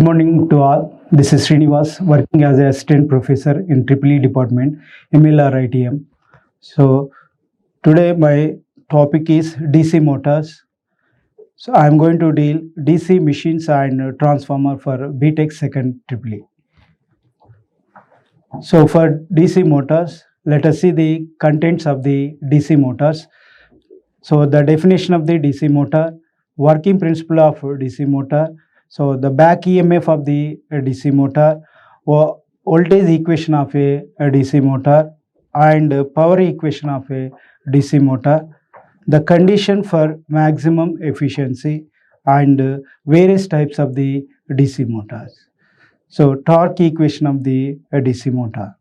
morning to all. This is Srinivas working as an assistant professor in EEE department, Mlritm. So today my topic is DC motors. So I am going to deal DC machines and transformer for BTech second EEE. So for DC motors, let us see the contents of the DC motors. So the definition of the DC motor, working principle of DC motor. So the back EMF of the DC motor, or voltage equation of a DC motor, and power equation of a DC motor, the condition for maximum efficiency, and various types of the DC motors. So torque equation of the DC motor.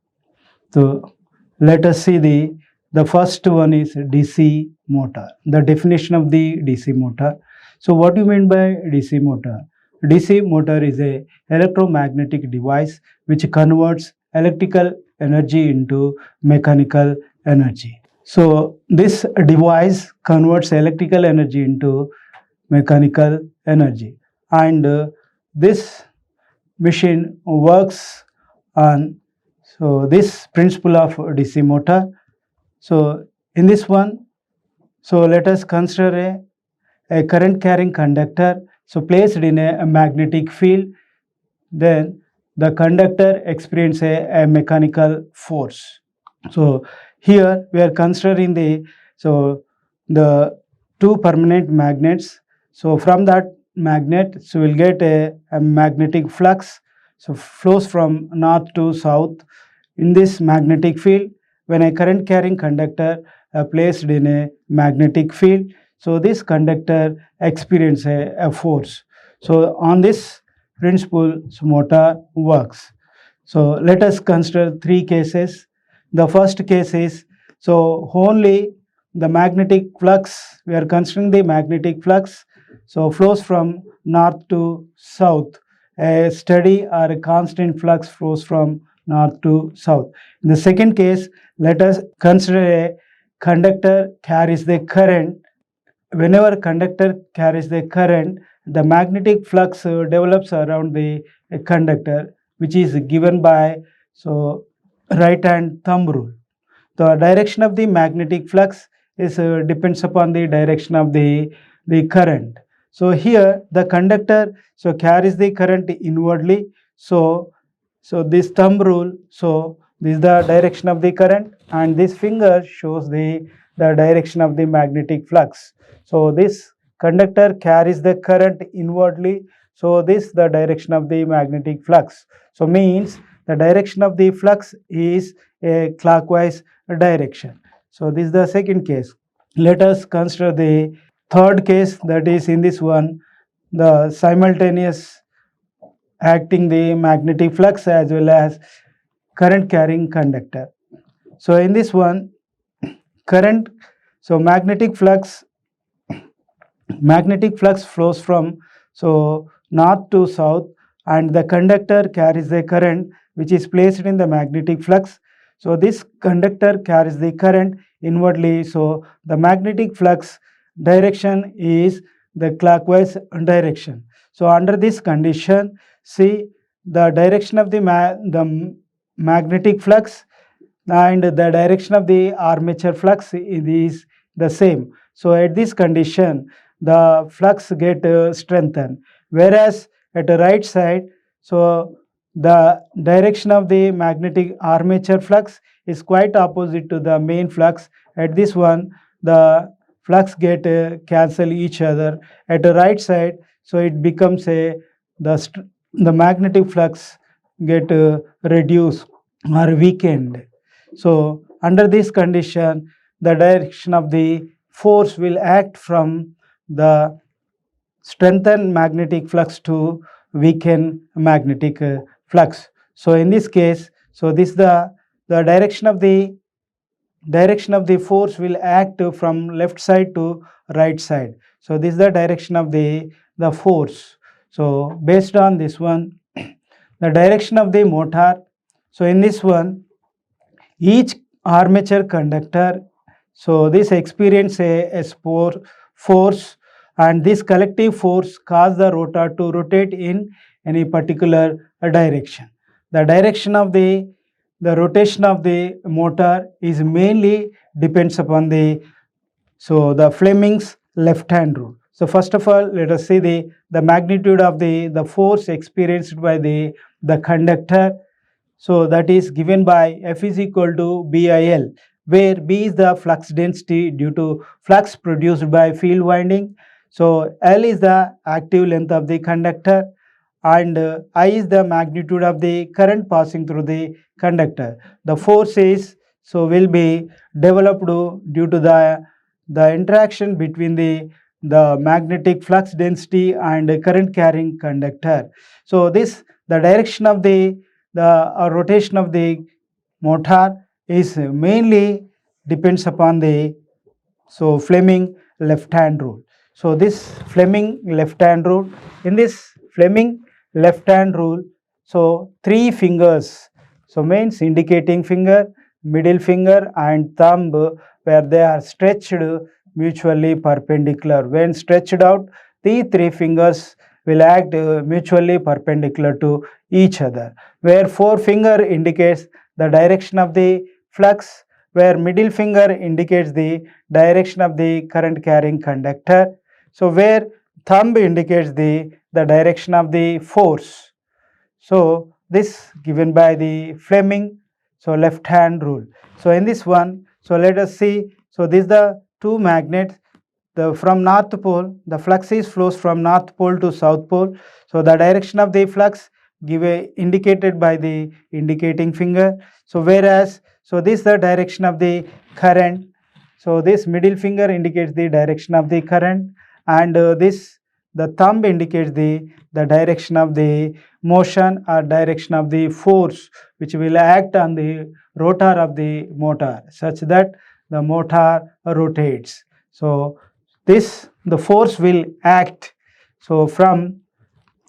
So let us see the first one is DC motor. The definition of the DC motor. So what do you mean by DC motor? DC motor is a electromagnetic device which converts electrical energy into mechanical energy. So this device converts electrical energy into mechanical energy, and this machine works on this principle of DC motor. So in this one, so let us consider a current carrying conductor, so placed in a magnetic field. Then the conductor experiences a mechanical force. So here we are considering the two permanent magnets. So from that magnet, so we'll get a magnetic flux, so flows from north to south in this magnetic field. When a current carrying conductor placed in a magnetic field, so this conductor experiences a force. So on this principle, motor works. So let us consider three cases. The first case is, so only the magnetic flux, we are considering the magnetic flux, so flows from north to south. A steady or a constant flux flows from north to south. In the second case, let us consider a conductor carries the current. Whenever conductor carries the current, the magnetic flux develops around the conductor, which is given by right hand thumb rule. The direction of the magnetic flux is depends upon the direction of the current. So here the conductor carries the current inwardly. So this thumb rule, so this is the direction of the current, and this finger shows the direction of the magnetic flux. So this conductor carries the current inwardly. So this the direction of the magnetic flux. So means the direction of the flux is a clockwise direction. So this is the second case. Let us consider the third case, that is in this one, the simultaneous acting the magnetic flux as well as current carrying conductor. So in this one, current, so magnetic flux flows from north to south, and the conductor carries the current which is placed in the magnetic flux. So this conductor carries the current inwardly, so the magnetic flux direction is the clockwise direction. So under this condition, see the direction of the magnetic flux and the direction of the armature flux is the same. So at this condition, the flux get strengthened, whereas at the right side, so the direction of the magnetic armature flux is quite opposite to the main flux. At this one, the flux get cancel each other. At the right side, so it becomes the magnetic flux get reduced or weakened. So under this condition, the direction of the force will act from the strengthened magnetic flux to weaken magnetic flux. So in this case, so this the direction of the force will act from left side to right side. So this is the direction of the force. So based on this one, the direction of the motor. So in this one, each armature conductor, so this experience a force, and this collective force cause the rotor to rotate in any particular direction. The direction of the rotation of the motor is mainly depends upon the Fleming's left hand rule. So first of all, let us see the magnitude of the force experienced by the conductor. So that is given by F is equal to BIL, where B is the flux density due to flux produced by field winding. So L is the active length of the conductor, and I is the magnitude of the current passing through the conductor. The force is will be developed due to the interaction between the magnetic flux density and current carrying conductor. So this the direction of the rotation of the motor is mainly depends upon the Fleming left hand rule. So this Fleming left hand rule, in this Fleming left hand rule, so three fingers, means indicating finger, middle finger and thumb, where they are stretched mutually perpendicular. When stretched out, the three fingers will act mutually perpendicular to each other, where forefinger indicates the direction of the flux, where middle finger indicates the direction of the current carrying conductor. So where thumb indicates the direction of the force. So this given by the Fleming left hand rule. So in this one, let us see. So this the two magnets. From north pole, the flux is flows from north pole to south pole. So the direction of the flux indicated by the indicating finger. So whereas this the direction of the current. So this middle finger indicates the direction of the current, and this the thumb indicates the direction of the motion or direction of the force which will act on the rotor of the motor such that the motor rotates. So this the force will act from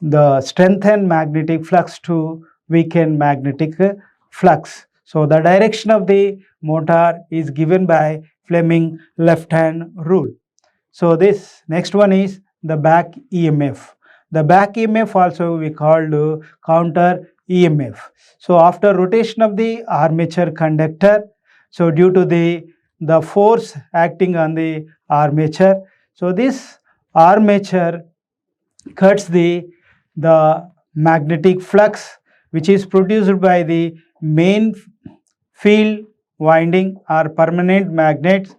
the strengthened magnetic flux to weakened magnetic flux. So the direction of the motor is given by Fleming left hand rule. So this next one is the back EMF. The back EMF also we called counter EMF. So after rotation of the armature conductor, so due to the force acting on the armature, so this armature cuts the magnetic flux which is produced by the main field winding or permanent magnets.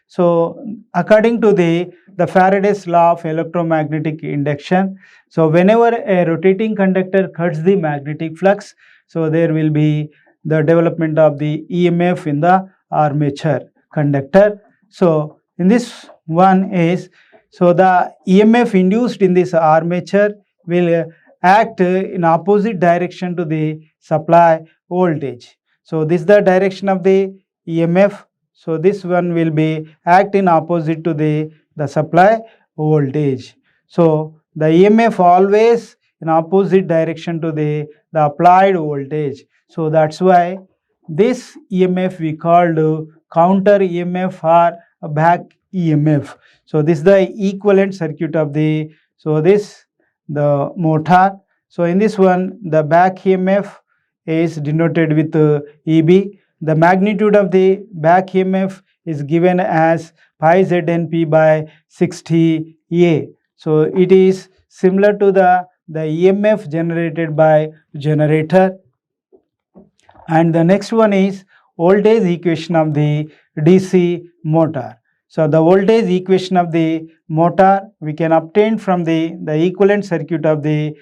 So according to the Faraday's law of electromagnetic induction, so whenever a rotating conductor cuts the magnetic flux, so there will be the development of the EMF in the armature conductor. So in this one is, so the EMF induced in this armature will act in opposite direction to the supply voltage. So this is the direction of the EMF. So this one will be act in opposite to the supply voltage. So the EMF always in opposite direction to the applied voltage. So that's why this EMF we called counter EMF or a back EMF. So this is the equivalent circuit of the the motor. So in this one the back EMF is denoted with EB. The magnitude of the back EMF is given as pi ZNP by 60A. So it is similar to the EMF generated by generator. And the next one is voltage equation of the DC motor. So the voltage equation of the motor we can obtain from the equivalent circuit of the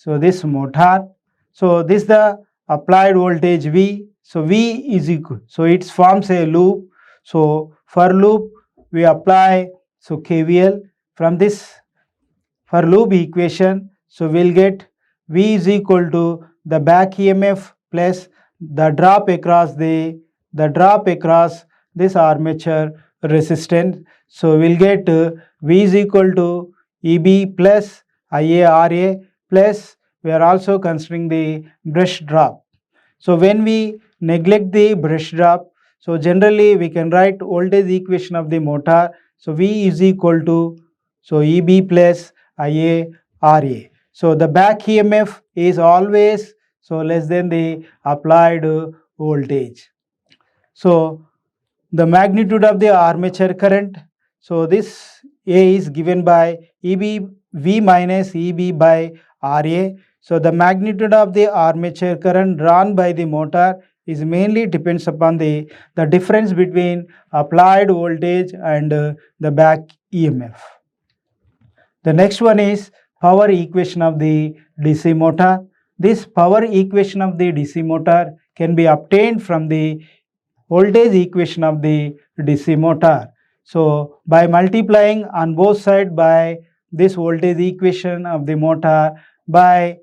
this motor. So this the applied voltage V. So V is equal. So it forms a loop. So for loop we apply KVL from this for loop equation. So we'll get V is equal to the back EMF plus the drop across this armature resistance. So we'll get V is equal to EB plus IARA plus we are also considering the brush drop. So when we neglect the brush drop, so generally we can write voltage equation of the motor. So V is equal to EB plus IARA. So the back EMF is always less than the applied voltage. So the magnitude of the armature current, so this A is given by EB V minus EB by RA. So the magnitude of the armature current drawn by the motor is mainly depends upon the difference between applied voltage and the back EMF. The next one is power equation of the DC motor. This power equation of the DC motor can be obtained from the voltage equation of the DC motor. So by multiplying on both sides by this voltage equation of the motor by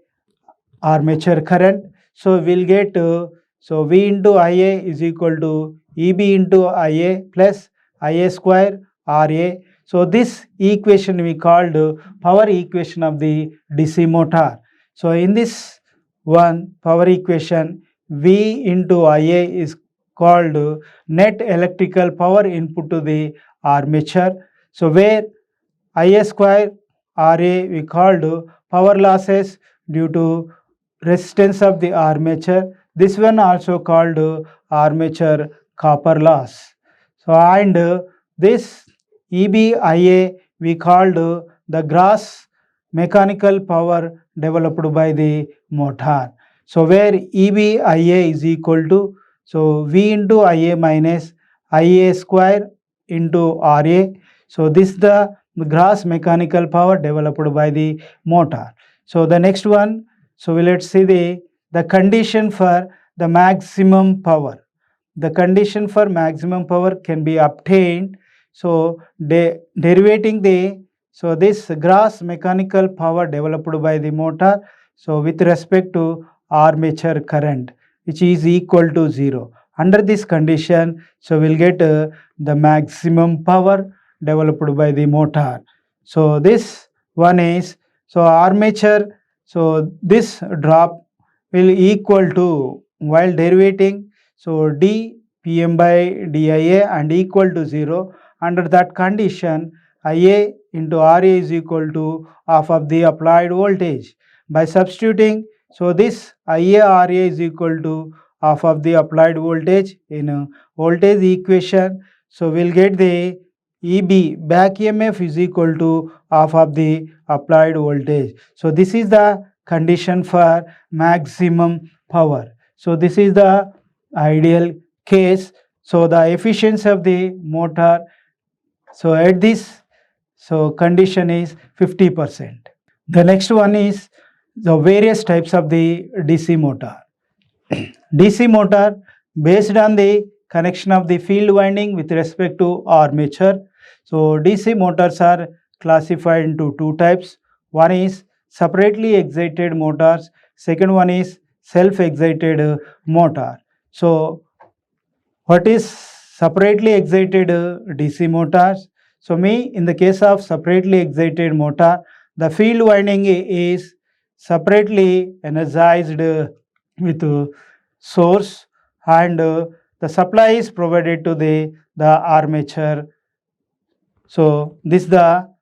armature current, so we'll get V into Ia is equal to EB into Ia plus Ia square RA. So this equation we called power equation of the DC motor. So in this one power equation, V into Ia is called net electrical power input to the armature. So where Ia square Ra we called power losses due to resistance of the armature. This one also called armature copper loss. So and this EBIA we called the gross mechanical power developed by the motor. So where EBIA is equal to V into Ia minus Ia square into Ra. So this is the gross mechanical power developed by the motor. So the next one, so let's see the condition for the maximum power. The condition for maximum power can be obtained. So derivating this gross mechanical power developed by the motor, so with respect to armature current, which is equal to 0. Under this condition, so we'll get the maximum power developed by the motor. So this one is, so armature, so this drop will equal to, while derivating, so d Pm by dia and equal to 0. Under that condition, Ia into Ra is equal to half of the applied voltage. By substituting, so this Ia Ra is equal to half of the applied voltage in a voltage equation. So we'll get the EB back EMF is equal to half of the applied voltage. So this is the condition for maximum power. So this is the ideal case. So the efficiency of the motor, so at this condition is 50%. The next one is the various types of the DC motor. DC motor based on the connection of the field winding with respect to armature. So DC motors are classified into two types. One is separately excited motors. Second one is self-excited motor. So what is separately excited DC motors? So in the case of separately excited motor, the field winding is separately energized with source and the supply is provided to the armature. So this is the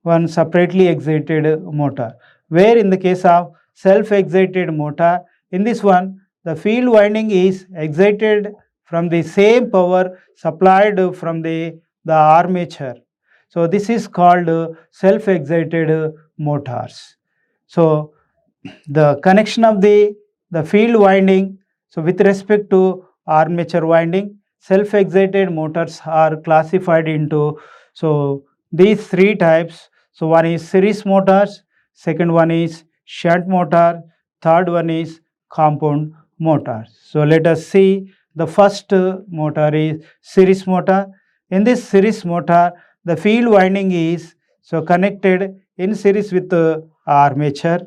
one separately excited motor. Where in the case of self-excited motor, in this one the field winding is excited from the same power supplied from the armature. So this is called self-excited motors. So the connection of the field winding, so with respect to armature winding, self-excited motors are classified into these three types. So one is series motors, second one is shunt motor, third one is compound motor. So let us see the first motor is series motor. In this series motor, the field winding is connected in series with armature.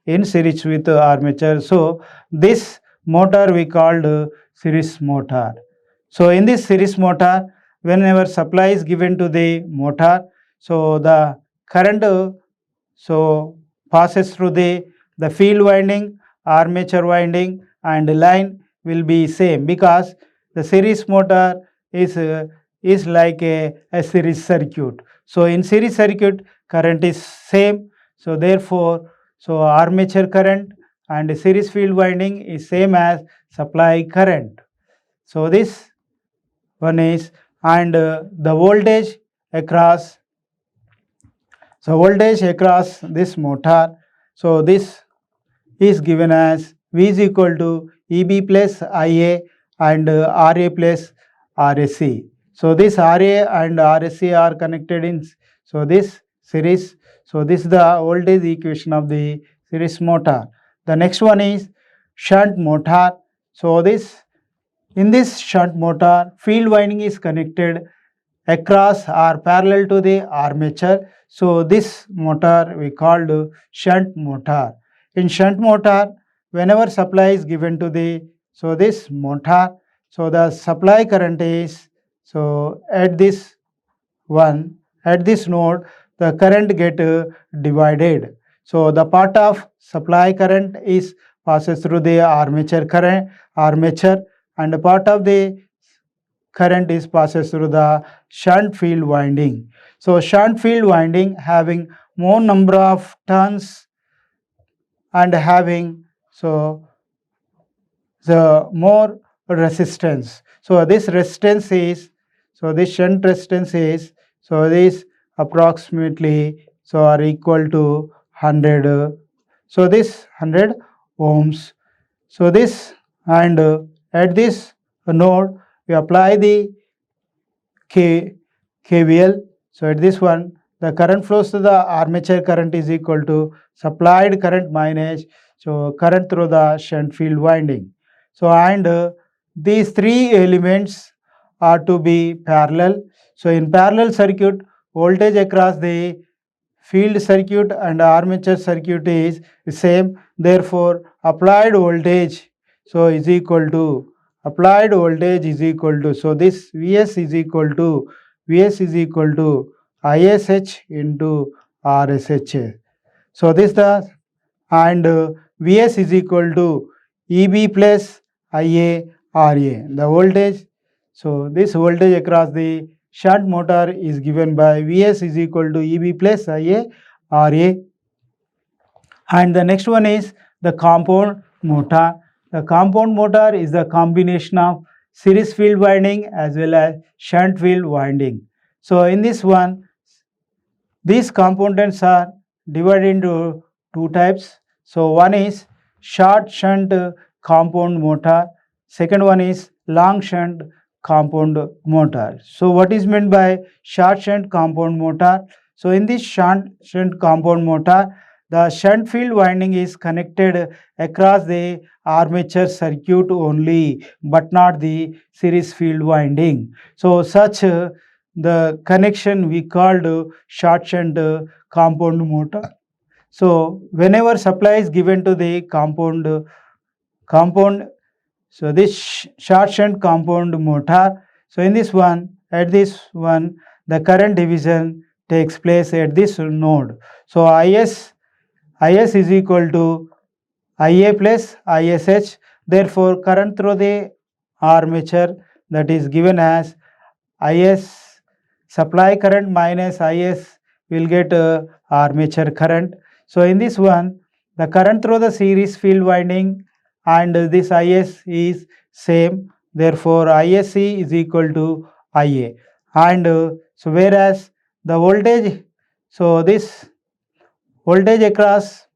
In series with armature. So this motor we called series motor. So in this series motor, whenever supply is given to the motor, so the current passes through the field winding, armature winding and line will be same, because the series motor is like a series circuit. So in series circuit, current is same. So therefore So armature current and series field winding is same as supply current. So this one is, and the voltage across, so voltage across this motor, so this is given as V is equal to EB plus IA and RA plus RSC. So this RA and RSC are connected in, so this series. So this is the voltage equation of the series motor. The next one is shunt motor. So this, in this shunt motor, field winding is connected across or parallel to the armature. So this motor we called shunt motor. In shunt motor, whenever supply is given to the, so this motor, so the supply current is, so at this one, at this node, the current get divided. So the part of supply current is passes through the armature, and the part of the current is passes through the shunt field winding. So shunt field winding having more number of turns and having, so the more resistance. So this resistance is, so this shunt resistance is, so this approximately, so are equal to 100, so this 100 ohms. So this, and at this node we apply the KVL. So at this one, the current flows to the armature current is equal to supplied current minus, so current through the shunt field winding. So and these three elements are to be parallel. So in parallel circuit, voltage across the field circuit and armature circuit is same. Therefore, applied voltage, so is equal to, applied voltage is equal to, so this Vs is equal to, Vs is equal to ISH into RSH. So this the, and Vs is equal to EB plus IA RA, the voltage. So this voltage across the shunt motor is given by Vs is equal to EB plus IA RA. And the next one is the compound motor. The compound motor is the combination of series field winding as well as shunt field winding. So in this one, these components are divided into two types. So one is short shunt compound motor, second one is long shunt compound motor. So what is meant by short shunt compound motor? So in this shunt compound motor, the shunt field winding is connected across the armature circuit only, but not the series field winding. So such the connection we called short shunt compound motor. So whenever supply is given to the compound, so this short shunt compound motor, so in this one, at this one, the current division takes place at this node. So Is is equal to Ia plus ISH. Therefore, current through the armature, that is given as Is, supply current minus Is will get armature current. So in this one, the current through the series field winding and this Is is same. Therefore, Isc is equal to Ia. And so whereas the voltage, so this voltage across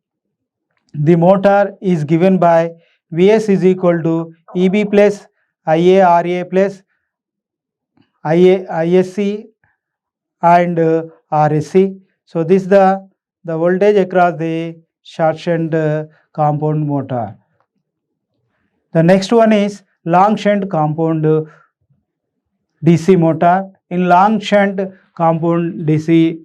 the motor is given by Vs is equal to Eb plus Ia Ra plus Isc and Rsc. So this is the voltage across the short shunt compound motor. The next one is long shunt compound DC motor. In long shunt compound DC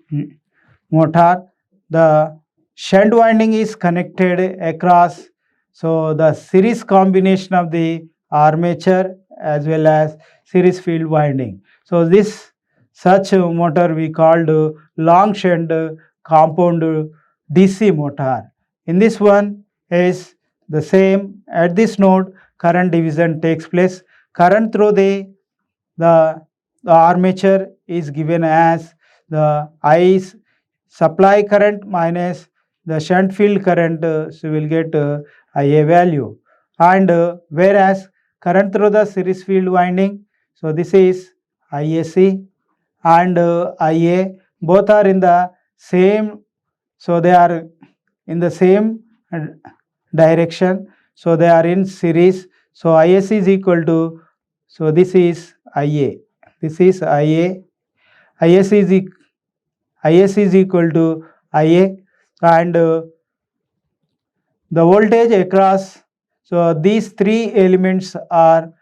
motor, the shunt winding is connected across, so the series combination of the armature as well as series field winding. So this such motor we called long shunt compound DC motor. In this one is the same. At this node, current division takes place. Current through the armature is given as the I supply current minus the shunt field current, so we will get IA value. And whereas current through the series field winding, so this is IAC and IA, both are in the same, so they are in the same direction, so they are in series. So IAC is equal to, so this is IA, this is IA, IAC is equal to IA, and the voltage across, so these three elements are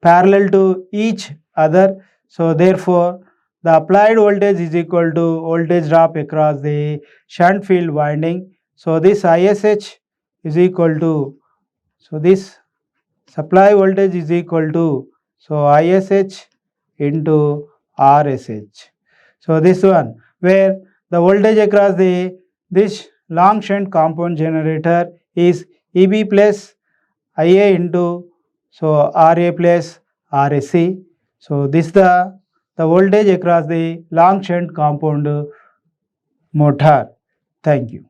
parallel to each other, so therefore the applied voltage is equal to voltage drop across the shunt field winding. So this ISH is equal to, so this supply voltage is equal to, so ISH into RSH. So this one, where the voltage across this long shunt compound generator is EB plus IA into, so RA plus RSC. So this the voltage across the long shunt compound motor. Thank you.